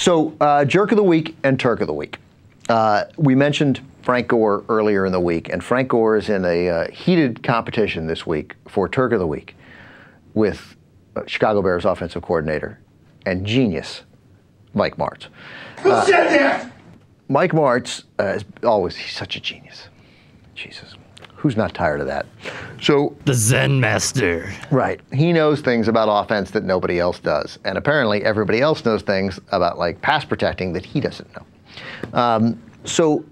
So, Jerk of the Week and Turk of the Week. We mentioned Frank Gore earlier in the week, and Frank Gore is in a heated competition this week for Turk of the Week with Chicago Bears offensive coordinator and genius Mike Martz. Who said that? Mike Martz is always, he's such a genius. Jesus. Who's not tired of that? So the Zen master. Right. He knows things about offense that nobody else does. And apparently everybody else knows things about like pass protecting that he doesn't know. So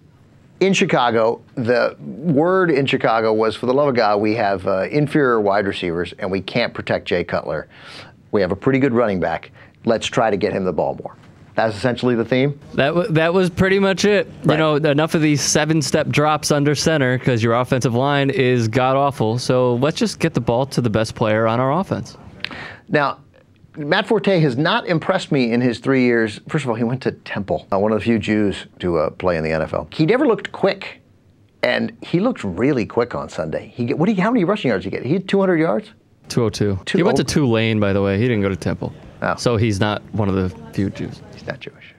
in Chicago, the word in Chicago was, for the love of God, we have inferior wide receivers and we can't protect Jay Cutler. We have a pretty good running back. Let's try to get him the ball more. That's essentially the theme? That was pretty much it. Right. You know, enough of these 7-step drops under center because your offensive line is god-awful. So let's just get the ball to the best player on our offense. Now, Matt Forte has not impressed me in his 3 years. First of all, he went to Temple, one of the few Jews to play in the NFL. He never looked quick, and he looked really quick on Sunday. How many rushing yards did he get? He had 200 yards? 202. He went to Tulane, by the way. He didn't go to Temple. Oh. So he's not one of the few Jews. He's not Jewish.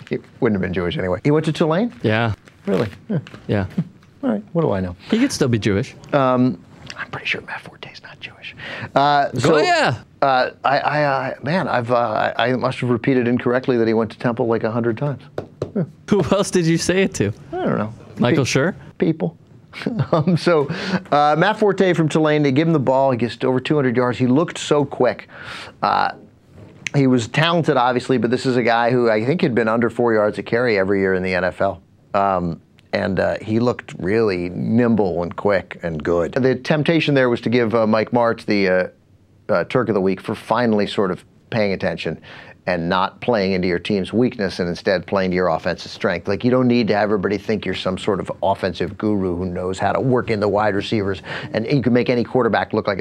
He wouldn't have been Jewish anyway. He went to Tulane? Yeah. Really? Yeah. All right. What do I know? He could still be Jewish. I'm pretty sure Matt Forte's not Jewish. Yeah. I must have repeated incorrectly that he went to Temple like 100 times. Who else did you say it to? I don't know. Michael Schur? People. Matt Forte from Tulane, they give him the ball. He gets over 200 yards. He looked so quick. He was talented, obviously, but this is a guy who I think had been under 4 yards a carry every year in the NFL. He looked really nimble and quick and good. The temptation there was to give Mike Martz the Turk of the Week for finally sort of paying attention and not playing into your team's weakness and instead playing to your offensive strength. Like, you don't need to have everybody think you're some sort of offensive guru who knows how to work in the wide receivers, and you can make any quarterback look like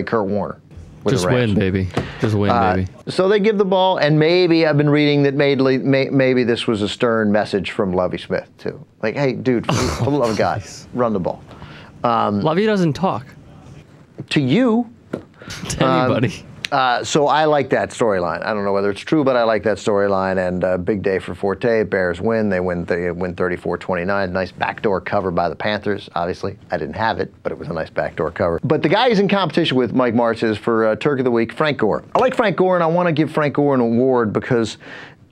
Kurt Warner. Just win, baby. Just win, baby. So they give the ball, and maybe I've been reading that maybe this was a stern message from Lovie Smith too. Like, hey, dude, for the love of God, run the ball. Lovie doesn't talk to you. To anybody. So I like that storyline. I don't know whether it's true, but I like that storyline. And big day for Forte. Bears win. They win 34-29. Nice backdoor cover by the Panthers, obviously. I didn't have it, but it was a nice backdoor cover. But the guy he's in competition with, Mike Martz, is for Turk of the Week, Frank Gore. I like Frank Gore, and I want to give Frank Gore an award because,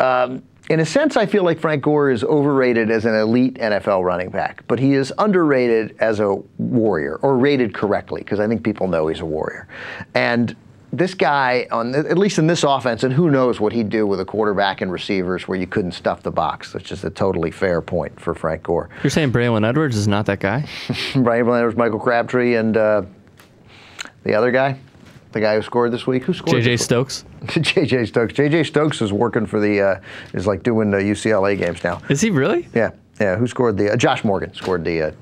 in a sense, I feel like Frank Gore is overrated as an elite NFL running back, but he is underrated as a warrior, or rated correctly, because I think people know he's a warrior. And this guy, at least in this offense, and who knows what he'd do with a quarterback and receivers where you couldn't stuff the box, which is a totally fair point for Frank Gore. You're saying Braylon Edwards is not that guy? Braylon Edwards, Michael Crabtree, and the other guy, the guy who scored this week. Who scored? J.J. Stokes. J.J. Stokes. J.J. Stokes is working for is like doing the UCLA games now. Is he really? Yeah. Yeah, who scored Josh Morgan scored the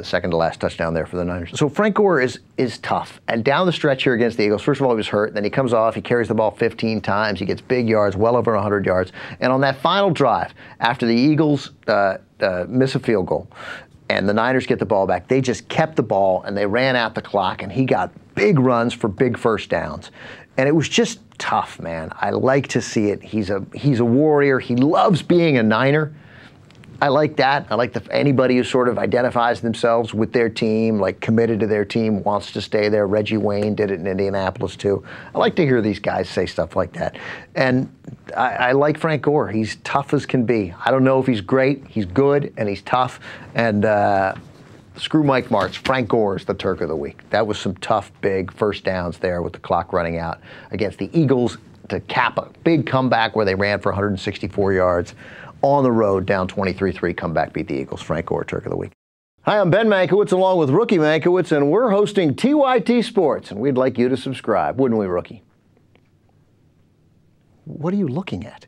second to last touchdown there for the Niners. So Frank Gore is tough. And down the stretch here against the Eagles, first of all, he was hurt. Then he comes off. He carries the ball 15 times. He gets big yards, well over 100 yards. And on that final drive, after the Eagles miss a field goal and the Niners get the ball back, they just kept the ball and they ran out the clock. And he got big runs for big first downs. And it was just tough, man. I like to see it. He's a warrior. He loves being a Niner. I like that. I like anybody who sort of identifies themselves with their team, like committed to their team, wants to stay there. Reggie Wayne did it in Indianapolis too. I like to hear these guys say stuff like that. And I like Frank Gore. He's tough as can be. I don't know if he's great. He's good and he's tough. And screw Mike Martz. Frank Gore is the Turk of the Week. That was some tough, big first downs there with the clock running out against the Eagles to cap a big comeback where they ran for 164 yards. On the road, down 23-3, comeback, beat the Eagles. Frank Gore, Turk of the Week. Hi, I'm Ben Mankiewicz along with Rookie Mankiewicz, and we're hosting TYT Sports, and we'd like you to subscribe, wouldn't we, Rookie? What are you looking at?